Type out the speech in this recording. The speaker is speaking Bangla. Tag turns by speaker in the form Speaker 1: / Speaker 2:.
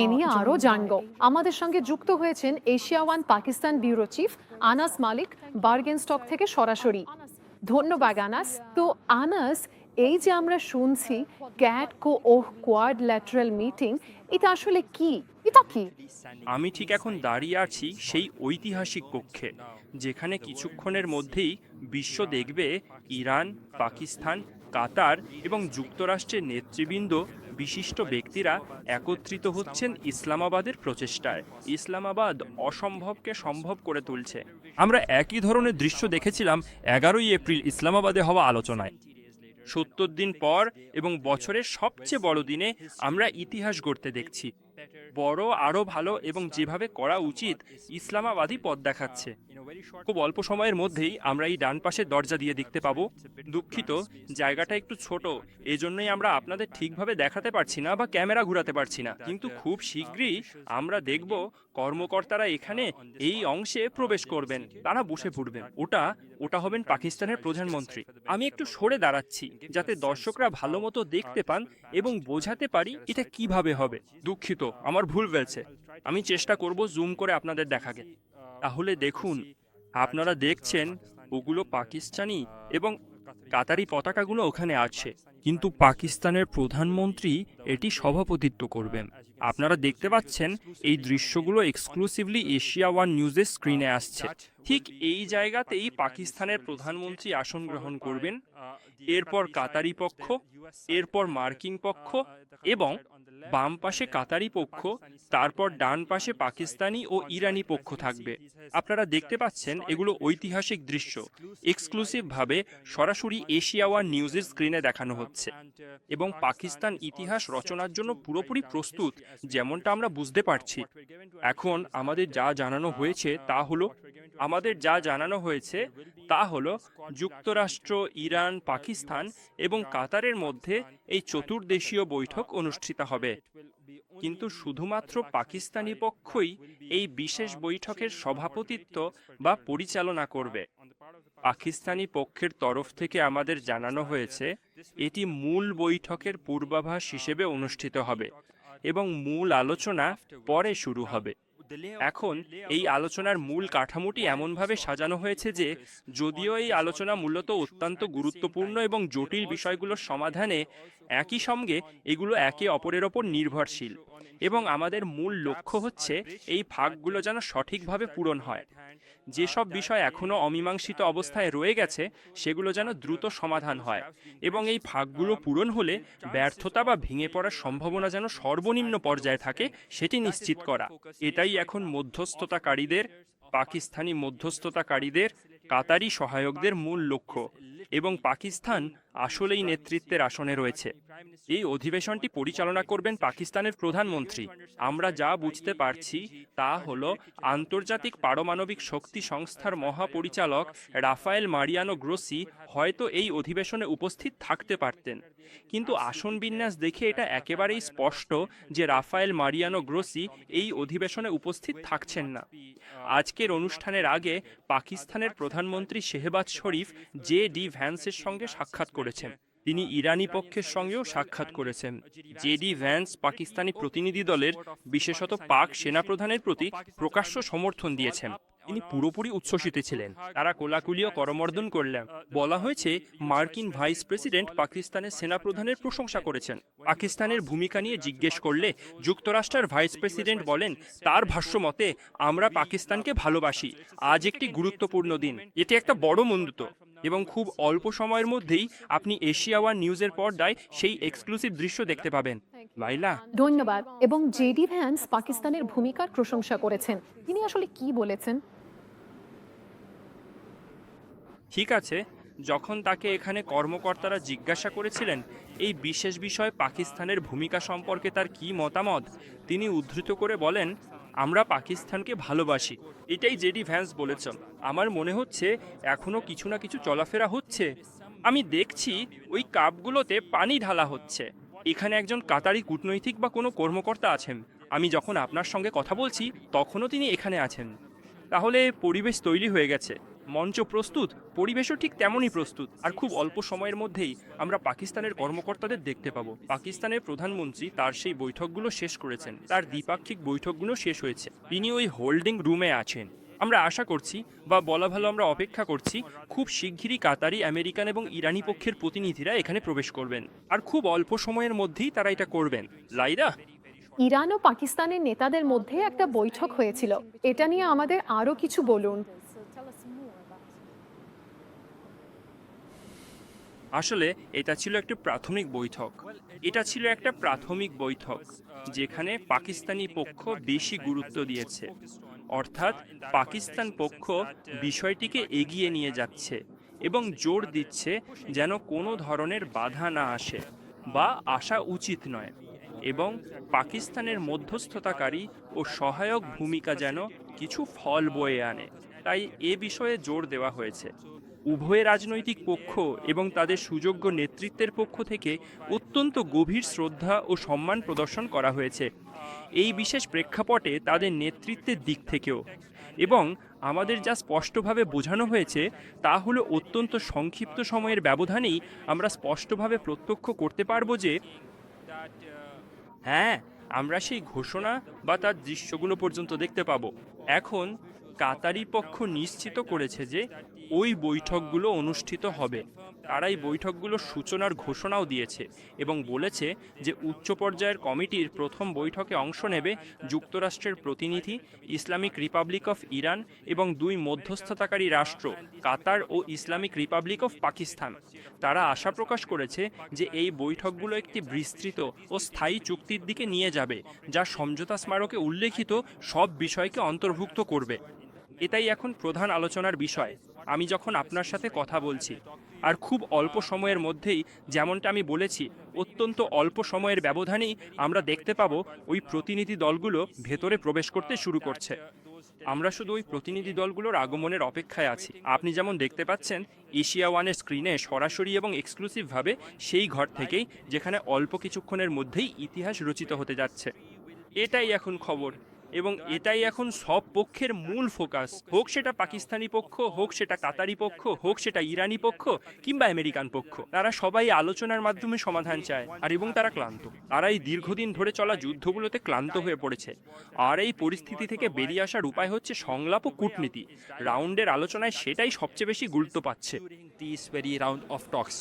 Speaker 1: এ নিয়ে আরও জানবো। আমাদের সঙ্গে যুক্ত হয়েছেন Asia one Pakistan bureau chief Anas Malik, Burgenstock থেকে সরাসরি। ধন্যবাদ আনাস। তো আনাস, এই যে আমরা শুনছি ক্যাট কোয়াড ল্যাটারাল মিটিং, এটা আসলে কি? এটা কি?
Speaker 2: আমি ঠিক এখন দাঁড়িয়ে আছি সেই ঐতিহাসিক কক্ষে, যেখানে কিছুক্ষণের মধ্যেই বিশ্ব দেখবে ইরান, পাকিস্তান, কাতার এবং যুক্তরাষ্ট্রের নেতৃবৃন্দ, বিশিষ্ট ব্যক্তিরা একত্রিত হচ্ছেন ইসলামাবাদের প্রচেষ্টায়। ইসলামাবাদ অসম্ভবকে সম্ভব করে তুলছে। আমরা একই ধরনের দৃশ্য দেখেছিলাম 11ই এপ্রিল ইসলামাবাদে হওয়া আলোচনায়। 70 দিন পর এবং বছরের সবচেয়ে বড় দিনে আমরা ইতিহাস গড়তে দেখছি। বড়, আরও ভালো এবং যেভাবে করা উচিত, ইসলামাবাদই পথ দেখাচ্ছে। খুব অল্প সময়ের মধ্যেই আমরা এই ডান পাশের দরজা দিয়ে দেখতে পাবো। দুঃখিত, জায়গাটা একটু ছোট, এজন্যই আমরা আপনাদের ঠিকভাবে দেখাতে পারছি না বা ক্যামেরা ঘুরাতে পারছি না। কিন্তু খুব শীঘ্রই আমরা দেখব কর্মকর্তারা এখানে এই অংশে প্রবেশ করবেন, তারা বসে পড়বেন। ওটা হবেন পাকিস্তানের প্রধানমন্ত্রী। আমি একটু সরে দাঁড়াচ্ছি যাতে দর্শকরা ভালো মতো দেখতে পান এবং বোঝাতে পারি এটা কিভাবে হবে। দুঃখিত, আমার ভুল হয়েছে। আমি চেষ্টা করব জুম করে আপনাদের দেখাকে। তাহলে দেখুন, আপনারা দেখছেন ওগুলো পাকিস্তানি এবং কাতারি পতাকাগুলো ওখানে আছে, কিন্তু পাকিস্তানের প্রধানমন্ত্রী এটি সভাপতিত্ব করবেন। আপনারা দেখতে পাচ্ছেন এই দৃশ্যগুলো এক্সক্লুসিভলি এশিয়া ওয়ান নিউজের স্ক্রিনে আসছে। ঠিক এই জায়গাতেই পাকিস্তানের প্রধানমন্ত্রী আসন গ্রহণ করবেন, এরপর কাতারি পক্ষ, এরপর মার্কিন পক্ষ এবং বাম পাশে কাতারি পক্ষ, তারপর ডান পাশে পাকিস্তানি ও ইরানি পক্ষ থাকবে। আপনারা দেখতে পাচ্ছেন এগুলো ঐতিহাসিক দৃশ্য, এক্সক্লুসিভভাবে সরাসরি এশিয়া ওয়ান নিউজের স্ক্রিনে দেখানো হচ্ছে। এবং পাকিস্তান ইতিহাস রচনার জন্য পুরোপুরি প্রস্তুত, যেমনটা আমরা বুঝতে পারছি। এখন আমাদের যা জানানো হয়েছে তা হলো যুক্তরাষ্ট্র, ইরান, পাকিস্তান এবং কাতারের মধ্যে এই চতুর্দেশীয় বৈঠক অনুষ্ঠিত হবে। কিন্তু শুধুমাত্র পাকিস্তানি পক্ষই এই বিশেষ বৈঠকের সভাপতিত্ব বা পরিচালনা করবে। পাকিস্তানি পক্ষের তরফ থেকে আমাদের জানানো হয়েছে এটি মূল বৈঠকের পূর্বাভাস হিসেবে অনুষ্ঠিত হবে এবং মূল আলোচনা পরে শুরু হবে। এখন এই আলোচনার মূল কাঠামোটি এমনভাবে সাজানো হয়েছে যে, যদিও এই আলোচনা মূলত অত্যন্ত গুরুত্বপূর্ণ এবং জটিল বিষয়গুলোর সমাধানে, একই সঙ্গে এগুলো একে অপরের ওপর নির্ভরশীল এবং আমাদের মূল লক্ষ্য হচ্ছে এই ভাগগুলো যেন সঠিকভাবে পূরণ হয়। যেসব বিষয় এখনও অমীমাংসিত অবস্থায় রয়ে গেছে সেগুলো যেন দ্রুত সমাধান হয় এবং এই ভাগগুলো পূরণ হলে ব্যর্থতা বা ভেঙে পড়ার সম্ভাবনা যেন সর্বনিম্ন পর্যায়ে থাকে সেটি নিশ্চিত করা। এটাই এখন মধ্যস্থতাকারীদের, পাকিস্তানি মধ্যস্থতাকারীদের, কাতারি সহায়কদের মূল লক্ষ্য এবং পাকিস্তান আসলেই নেতৃত্বের আসনে রয়েছে। এই অধিবেশনটি পরিচালনা করবেন পাকিস্তানের প্রধানমন্ত্রী। আমরা যা বুঝতে পারছি তা হলো আন্তর্জাতিক পারমাণবিক শক্তি সংস্থার মহাপরিচালক রাফায়েল মারিয়ানো গ্রোসি হয়তো এই অধিবেশনে উপস্থিত থাকতে পারতেন, কিন্তু আসন বিন্যাস দেখে এটা একেবারেই স্পষ্ট যে রাফায়েল মারিয়ানো গ্রোসি এই অধিবেশনে উপস্থিত থাকছেন না। আজকের অনুষ্ঠানের আগে পাকিস্তানের প্রধানমন্ত্রী শেহবাজ শরীফ জে.ডি. ভ্যান্সের সঙ্গে সাক্ষাৎ করেছেন। তিনি ইরানি পক্ষের সঙ্গেও সাক্ষাৎ করেছেন। জে.ডি. ভ্যান্স পাকিস্তানি প্রতিনিধি দলের, বিশেষত পাক সেনাপ্রধানের প্রতি প্রকাশ্য সমর্থন দিয়েছেন। তিনি পুরোপুরি উচ্ছ্বসিত ছিলেন। তারা কোলাকুলিও করমর্দন করলেন। বলা হয়েছে মার্কিন ভাইস প্রেসিডেন্ট পাকিস্তানের সেনাপ্রধানের প্রশংসা করেছেন। পাকিস্তানের ভূমিকা নিয়ে জিজ্ঞেস করলে যুক্তরাষ্ট্রের ভাইস প্রেসিডেন্ট বলেন, তার ভাষ্য মতে, আমরা পাকিস্তানকে ভালোবাসি। আজ একটি গুরুত্বপূর্ণ দিন, এটি একটা বড় মুহূর্ত এবং খুব অল্প সময়ের মধ্যেই আপনি এশিয়া ওয়ান নিউজের পর্দায় সেই এক্সক্লুসিভ দৃশ্য দেখতে পাবেন। লাইলা,
Speaker 1: ধন্যবাদ। এবং জেডি ভ্যান্স পাকিস্তানের ভূমিকার প্রশংসা করেছেন, তিনি আসলে কি বলেছেন?
Speaker 2: ঠিক আছে, যখন তাকে এখানে কর্মকর্তারা জিজ্ঞাসা করেছিলেন এই বিশেষ বিষয়ে পাকিস্তানের ভূমিকা সম্পর্কে তার কি মতামত, তিনি উদ্ধৃত করে বলেন, আমরা পাকিস্তানকে ভালোবাসি। এটাই জেডি ভ্যান্স বলেছেন। আমার মনে হচ্ছে এখনো কিছু না কিছু চলাফেরা হচ্ছে। আমি দেখছি ওই কাপগুলোতে পানি ঢালা হচ্ছে। এখানে একজন কাতারি কূটনৈতিক বা কোনো কর্মকর্তা আছেন। আমি যখন আপনার সঙ্গে কথা বলছি তখনও তিনি এখানে আছেন। তাহলে পরিবেশ তৈরি হয়ে গেছে। মঞ্চ প্রস্তুত, পরিবেশও ঠিক তেমনই প্রস্তুত, আর খুব অল্প সময়ের মধ্যেই আমরা পাকিস্তানের কর্মকর্তাদের দেখতে পাবো। পাকিস্তানের প্রধানমন্ত্রী তার সেই বৈঠকগুলো শেষ করেছেন, তার দ্বিপাক্ষিক বৈঠকগুলো শেষ হয়েছে, তিনি ওই হোল্ডিং রুমে আছেন। আমরা আশা করছি, বা বলা ভালো আমরা অপেক্ষা করছি, খুব শিগগিরই কাতারি, আমেরিকান এবং ইরানি পক্ষের প্রতিনিধিরা এখানে প্রবেশ করবেন, আর খুব অল্প সময়ের মধ্যেই তারা এটা করবেন। লাইরা,
Speaker 1: ইরান ও পাকিস্তানের নেতাদের মধ্যে একটা বৈঠক হয়েছিল, এটা নিয়ে আমাদের আরো কিছু বলুন।
Speaker 2: আসলে এটা ছিল একটা প্রাথমিক বৈঠক। এটা ছিল একটা প্রাথমিক বৈঠক যেখানে পাকিস্তানি পক্ষ বেশি গুরুত্ব দিয়েছে, অর্থাৎ পাকিস্তান পক্ষ বিষয়টিকে এগিয়ে নিয়ে যাচ্ছে এবং জোর দিচ্ছে যেন কোনো ধরনের বাধা না আসে বা আসা উচিত নয়, এবং পাকিস্তানের মধ্যস্থতাকারী ও সহায়ক ভূমিকা যেন কিছু ফল বয়ে আনে। তাই এ বিষয়ে জোর দেওয়া হয়েছে। উভয় রাজনৈতিক পক্ষ এবং তাদের সুযোগ্য নেতৃত্বের পক্ষ থেকে অত্যন্ত গভীর শ্রদ্ধা ও সম্মান প্রদর্শন করা হয়েছে এই বিশেষ প্রেক্ষাপটে তাদের নেতৃত্বের দিক থেকেও। এবং আমাদের যা স্পষ্টভাবে বোঝানো হয়েছে তা হলো অত্যন্ত সংক্ষিপ্ত সময়ের ব্যবধানেই আমরা স্পষ্টভাবে প্রত্যক্ষ করতে পারবো যে হ্যাঁ, আমরা সেই ঘোষণা বা তার দৃশ্যগুলো পর্যন্ত দেখতে পাবো। এখন কাতারি পক্ষ নিশ্চিত করেছে যে ওই বৈঠকগুলো অনুষ্ঠিত হবে। তারা এই বৈঠকগুলোর সূচনার ঘোষণাও দিয়েছে এবং বলেছে যে উচ্চ পর্যায়ের কমিটির প্রথম বৈঠকে অংশ নেবে যুক্তরাষ্ট্রের প্রতিনিধি, ইসলামিক রিপাবলিক অফ ইরান এবং দুই মধ্যস্থতাকারী রাষ্ট্র কাতার ও ইসলামিক রিপাবলিক অফ পাকিস্তান। তারা আশা প্রকাশ করেছে যে এই বৈঠকগুলো একটি বিস্তৃত ও স্থায়ী চুক্তির দিকে নিয়ে যাবে, যা সমঝোতা স্মারকে উল্লেখিত সব বিষয়কে অন্তর্ভুক্ত করবে। এটাই এখন প্রধান আলোচনার বিষয়। আমি যখন আপনার সাথে কথা বলছি, আর খুব অল্প সময়ের মধ্যেই, যেমনটা আমি বলেছি, অত্যন্ত অল্প সময়ের ব্যবধানেই আমরা দেখতে পাবো ওই প্রতিনিধি দলগুলো ভেতরে প্রবেশ করতে শুরু করছে। আমরা শুধু ওই প্রতিনিধি দলগুলোর আগমনের অপেক্ষায় আছি। আপনি যেমন দেখতে পাচ্ছেন এশিয়া ওয়ানের স্ক্রিনে সরাসরি এবং এক্সক্লুসিভভাবে সেই ঘর থেকেই, যেখানে অল্প কিছুক্ষণের মধ্যেই ইতিহাস রচিত হতে যাচ্ছে। এটাই এখন খবর, এবং এটাই এখন সব পক্ষের মূল ফোকাস, হোক সেটা পাকিস্তানি পক্ষ, হোক সেটা কাতারি পক্ষ, হোক সেটা ইরানি পক্ষ কিংবা আমেরিকান পক্ষ। তারা সবাই আলোচনার মাধ্যমে সমাধান চায়, আর এবং তারা ক্লান্ত। তারা এই দীর্ঘদিন ধরে চলা যুদ্ধগুলোতে ক্লান্ত হয়ে পড়েছে, আর এই পরিস্থিতি থেকে বেরিয়ে আসার উপায় হচ্ছে সংলাপ ও কূটনীতি। রাউন্ডের আলোচনায় সেটাই সবচেয়ে বেশি গুরুত্ব পাচ্ছে।
Speaker 3: This very round of talks.